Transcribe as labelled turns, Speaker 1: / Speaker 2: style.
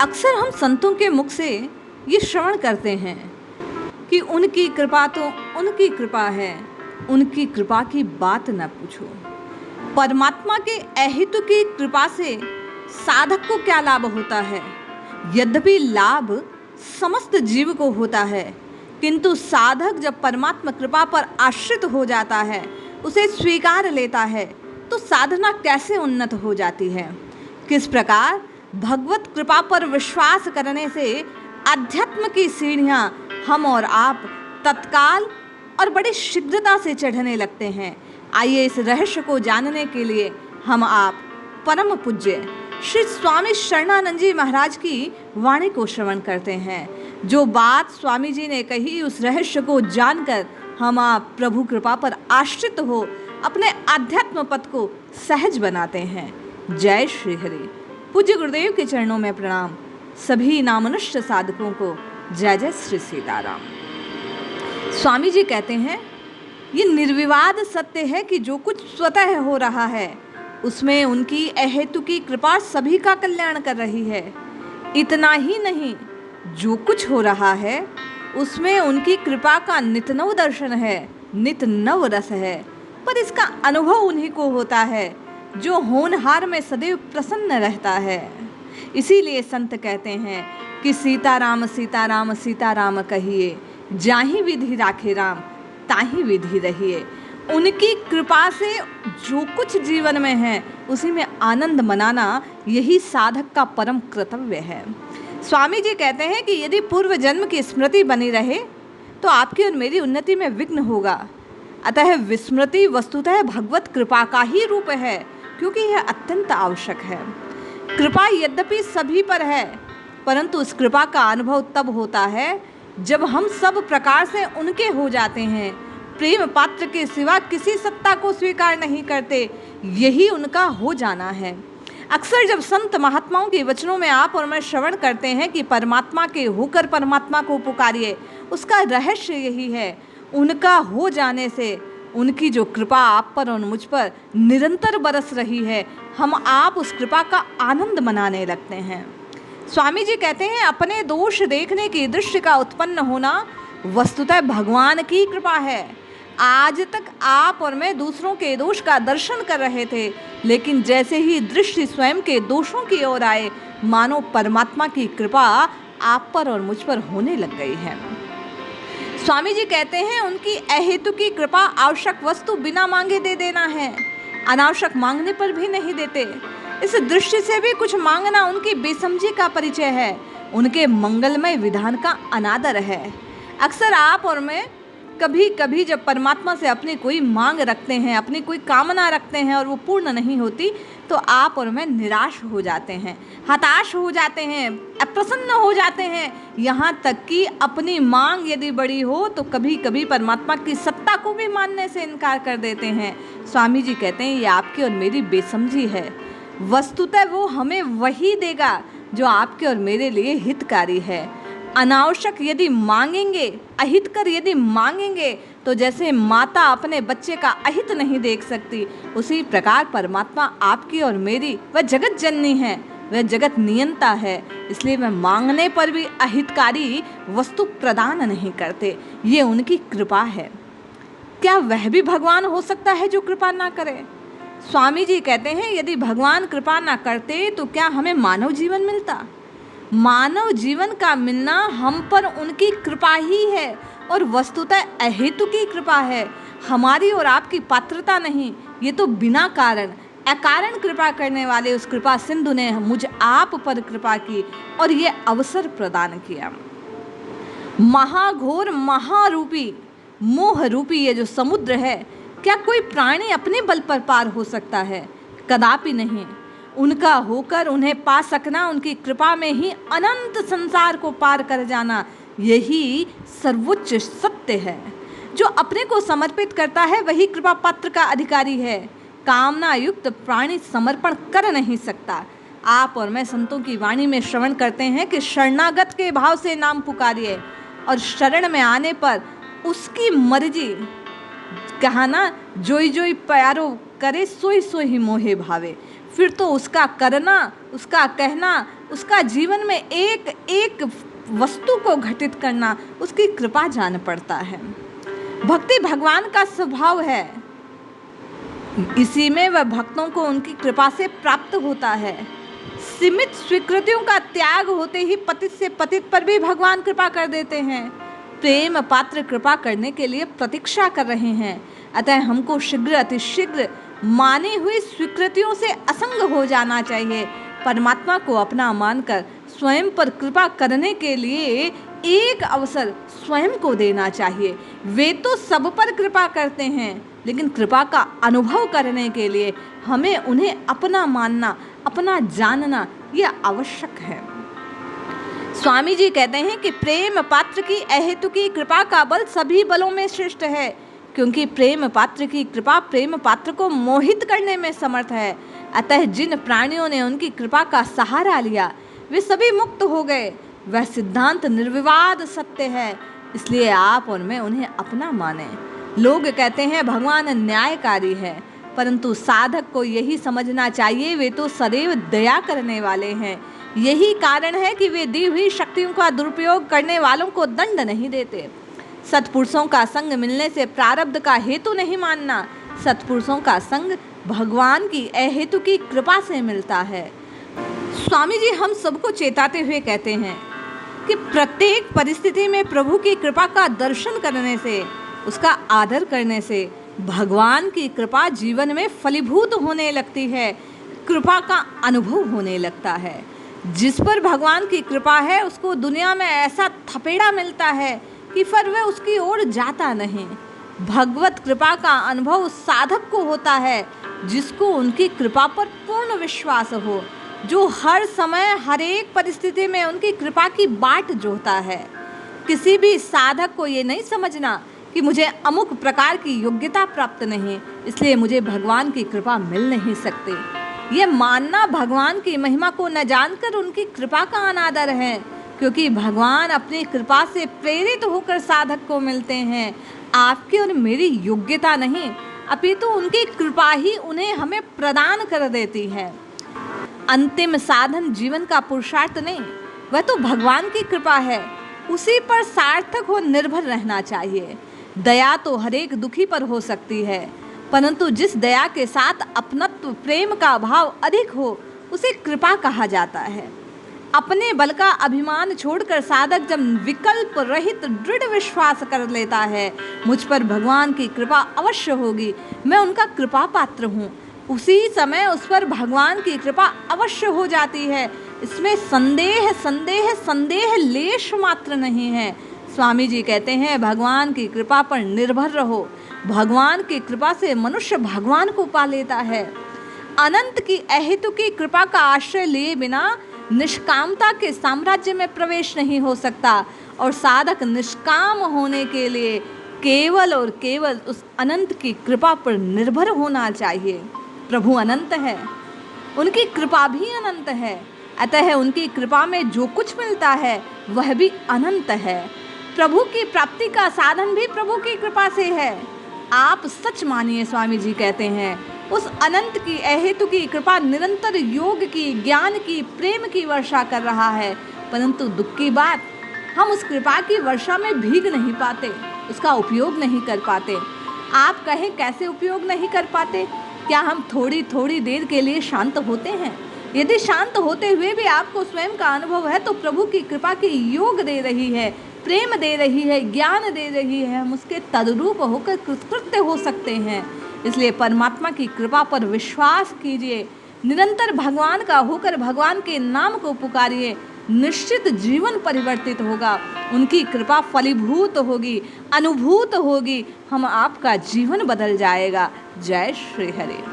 Speaker 1: अक्सर हम संतों के मुख से ये श्रवण करते हैं कि उनकी कृपा तो उनकी कृपा है, उनकी कृपा की बात न पूछो। परमात्मा के अहेतु की कृपा से साधक को क्या लाभ होता है? यद्यपि लाभ समस्त जीव को होता है, किंतु साधक जब परमात्मा कृपा पर आश्रित हो जाता है, उसे स्वीकार लेता है, तो साधना कैसे उन्नत हो जाती है। किस प्रकार भगवत कृपा पर विश्वास करने से अध्यात्म की सीढ़ियां हम और आप तत्काल और बड़ी शीघ्रता से चढ़ने लगते हैं। आइए इस रहस्य को जानने के लिए हम आप परम पूज्य श्री स्वामी शरणानंद जी महाराज की वाणी को श्रवण करते हैं। जो बात स्वामी जी ने कही, उस रहस्य को जानकर हम आप प्रभु कृपा पर आश्रित हो अपने आध्यात्म पथ को सहज बनाते हैं। जय श्री हरि। पूज्य गुरुदेव के चरणों में प्रणाम। सभी नामनुष्य साधकों को जय जय श्री सीताराम। स्वामी जी कहते हैं, ये निर्विवाद सत्य है कि जो कुछ स्वतः हो रहा है उसमें उनकी अहेतु की कृपा सभी का कल्याण कर रही है। इतना ही नहीं, जो कुछ हो रहा है उसमें उनकी कृपा का नित नव दर्शन है, नित नव रस है। पर इसका अनुभव उन्हीं को होता है जो होनहार में सदैव प्रसन्न रहता है। इसीलिए संत कहते हैं कि सीताराम सीताराम सीताराम कहिए, जाहि विधि राखे राम ताहि विधि रहिए। उनकी कृपा से जो कुछ जीवन में है उसी में आनंद मनाना यही साधक का परम कर्तव्य है। स्वामी जी कहते हैं कि यदि पूर्व जन्म की स्मृति बनी रहे तो आपकी और मेरी उन्नति में विघ्न होगा। अतः विस्मृति वस्तुतः भगवत कृपा का ही रूप है, क्योंकि यह अत्यंत आवश्यक है। कृपा यद्यपि सभी पर है, परंतु उस कृपा का अनुभव तब होता है जब हम सब प्रकार से उनके हो जाते हैं, प्रेम पात्र के सिवा किसी सत्ता को स्वीकार नहीं करते। यही उनका हो जाना है। अक्सर जब संत महात्माओं के वचनों में आप और मैं श्रवण करते हैं कि परमात्मा के होकर परमात्मा को पुकारिए, उसका रहस्य यही है। उनका हो जाने से उनकी जो कृपा आप पर और मुझ पर निरंतर बरस रही है, हम आप उस कृपा का आनंद मनाने लगते हैं। स्वामी जी कहते हैं, अपने दोष देखने की दृष्टि का उत्पन्न होना वस्तुतः भगवान की कृपा है। आज तक आप और मैं दूसरों के दोष का दर्शन कर रहे थे, लेकिन जैसे ही दृष्टि स्वयं के दोषों की ओर आए, मानो परमात्मा की कृपा आप पर और मुझ पर होने लग गई है। स्वामी जी कहते हैं, उनकी अहेतु की कृपा आवश्यक वस्तु बिना मांगे दे देना है, अनावश्यक मांगने पर भी नहीं देते। इस दृष्टि से भी कुछ मांगना उनकी बेसमझी का परिचय है, उनके मंगलमय विधान का अनादर है। अक्सर आप और मैं कभी कभी जब परमात्मा से अपनी कोई मांग रखते हैं, अपनी कोई कामना रखते हैं और वो पूर्ण नहीं होती, तो आप और मैं निराश हो जाते हैं, हताश हो जाते हैं, अप्रसन्न हो जाते हैं। यहाँ तक कि अपनी मांग यदि बड़ी हो तो कभी कभी परमात्मा की सत्ता को भी मानने से इनकार कर देते हैं। स्वामी जी कहते हैं, ये आपकी और मेरी बेसमझी है। वस्तुतः वो हमें वही देगा जो आपके और मेरे लिए हितकारी है। अनावश्यक यदि मांगेंगे, अहितकर यदि मांगेंगे, तो जैसे माता अपने बच्चे का अहित नहीं देख सकती, उसी प्रकार परमात्मा आपकी और मेरी वह जगत जननी है, वह जगत नियंता है। इसलिए वह मांगने पर भी अहितकारी वस्तु प्रदान नहीं करते। ये उनकी कृपा है। क्या वह भी भगवान हो सकता है जो कृपा ना करे? स्वामी जी कहते हैं, यदि भगवान कृपा ना करते तो क्या हमें मानव जीवन मिलता? मानव जीवन का मिलना हम पर उनकी कृपा ही है और वस्तुतः अहेतु की कृपा है, हमारी और आपकी पात्रता नहीं। ये तो बिना कारण अकारण कृपा करने वाले उस कृपा सिंधु ने मुझ आप पर कृपा की और ये अवसर प्रदान किया। महाघोर महारूपी मोह रूपी ये जो समुद्र है, क्या कोई प्राणी अपने बल पर पार हो सकता है? कदापि नहीं। उनका होकर उन्हें पा सकना, उनकी कृपा में ही अनंत संसार को पार कर जाना, यही सर्वोच्च सत्य है। जो अपने को समर्पित करता है वही कृपा पात्र का अधिकारी है। कामना युक्त प्राणी समर्पण कर नहीं सकता। आप और मैं संतों की वाणी में श्रवण करते हैं कि शरणागत के भाव से नाम पुकारिए और शरण में आने पर उसकी मर्जी, कहा ना, जोई जोई प्यारो करे सोई सोई मोहे भावे। फिर तो उसका करना, उसका कहना, उसका जीवन में एक एक वस्तु को घटित करना उसकी कृपा जान पड़ता है। भक्ति भगवान का स्वभाव है, इसी में वह भक्तों को उनकी कृपा से प्राप्त होता है। सीमित स्वीकृतियों का त्याग होते ही पतित से पतित पर भी भगवान कृपा कर देते हैं। प्रेम पात्र कृपा करने के लिए प्रतीक्षा कर रहे हैं, अतः हमको शीघ्र अतिशीघ्र मानी हुई स्वीकृतियों से असंग हो जाना चाहिए। परमात्मा को अपना मानकर स्वयं पर कृपा करने के लिए एक अवसर स्वयं को देना चाहिए। वे तो सब पर कृपा करते हैं, लेकिन कृपा का अनुभव करने के लिए हमें उन्हें अपना मानना, अपना जानना यह आवश्यक है। स्वामी जी कहते हैं कि प्रेम पात्र की अहेतु की कृपा का बल सभी बलों में श्रेष्ठ है, क्योंकि प्रेम पात्र की कृपा प्रेम पात्र को मोहित करने में समर्थ है। अतः जिन प्राणियों ने उनकी कृपा का सहारा लिया वे सभी मुक्त हो गए। वह सिद्धांत निर्विवाद सत्य है, इसलिए आप उनमें उन्हें अपना माने। लोग कहते हैं भगवान न्यायकारी है, परंतु साधक को यही समझना चाहिए वे तो सदैव दया करने वाले हैं। यही कारण है कि वे दी हुई शक्तियों का दुरुपयोग करने वालों को दंड नहीं देते। सत्पुरुषों का संग मिलने से प्रारब्ध का हेतु नहीं मानना। सत्पुरुषों का संग भगवान की अहेतु की कृपा से मिलता है। स्वामी जी हम सबको चेताते हुए कहते हैं कि प्रत्येक परिस्थिति में प्रभु की कृपा का दर्शन करने से, उसका आदर करने से भगवान की कृपा जीवन में फलीभूत होने लगती है, कृपा का अनुभव होने लगता है। जिस पर भगवान की कृपा है उसको दुनिया में ऐसा थपेड़ा मिलता है कि फिर वह उसकी ओर जाता नहीं। भगवत कृपा का अनुभव उस साधक को होता है जिसको उनकी कृपा पर पूर्ण विश्वास हो, जो हर समय हर एक परिस्थिति में उनकी कृपा की बाट जोहता है। किसी भी साधक को ये नहीं समझना कि मुझे अमुक प्रकार की योग्यता प्राप्त नहीं, इसलिए मुझे भगवान की कृपा मिल नहीं सकती। ये मानना भगवान की महिमा को न जानकर उनकी कृपा का अनादर है, क्योंकि भगवान अपनी कृपा से प्रेरित होकर साधक को मिलते हैं। आपकी और मेरी योग्यता नहीं, अपितु उनकी कृपा ही उन्हें हमें प्रदान कर देती है। अंतिम साधन जीवन का पुरुषार्थ नहीं, वह तो भगवान की कृपा है, उसी पर सार्थक हो निर्भर रहना चाहिए। दया तो हर एक दुखी पर हो सकती है, परंतु जिस दया के साथ अपनत्व प्रेम का भाव अधिक हो उसे कृपा कहा जाता है। अपने बल का अभिमान छोड़कर साधक जब विकल्प रहित दृढ़ विश्वास कर लेता है मुझ पर भगवान की कृपा अवश्य होगी, मैं उनका कृपा पात्र हूँ, उसी समय उस पर भगवान की कृपा अवश्य हो जाती है। इसमें संदेह संदेह संदेह लेश मात्र नहीं है। स्वामी जी कहते हैं भगवान की कृपा पर निर्भर रहो। भगवान की कृपा से मनुष्य भगवान को पा लेता है। अनंत की अहेतु की कृपा का आश्रय लिए बिना निष्कामता के साम्राज्य में प्रवेश नहीं हो सकता, और साधक निष्काम होने के लिए केवल और केवल उस अनंत की कृपा पर निर्भर होना चाहिए। प्रभु अनंत है, उनकी कृपा भी अनंत है, अतः उनकी कृपा में जो कुछ मिलता है वह भी अनंत है। प्रभु की प्राप्ति का साधन भी प्रभु की कृपा से है। आप सच मानिए, स्वामी जी कहते हैं उस अनंत की अहेतु की कृपा निरंतर योग की, ज्ञान की, प्रेम की वर्षा कर रहा है, परंतु दुख की बात हम उस कृपा की वर्षा में भीग नहीं पाते, उसका उपयोग नहीं कर पाते। आप कहें कैसे उपयोग नहीं कर पाते? क्या हम थोड़ी थोड़ी देर के लिए शांत होते हैं? यदि शांत होते हुए भी आपको स्वयं का अनुभव है तो प्रभु की कृपा की योग दे रही है, प्रेम दे रही है, ज्ञान दे रही है, हम उसके तद्रूप होकर कृतकृत्य हो सकते हैं। इसलिए परमात्मा की कृपा पर विश्वास कीजिए, निरंतर भगवान का होकर भगवान के नाम को पुकारिए, निश्चित जीवन परिवर्तित होगा, उनकी कृपा फलीभूत होगी, अनुभूत होगी, हम आपका जीवन बदल जाएगा। जय श्री हरि।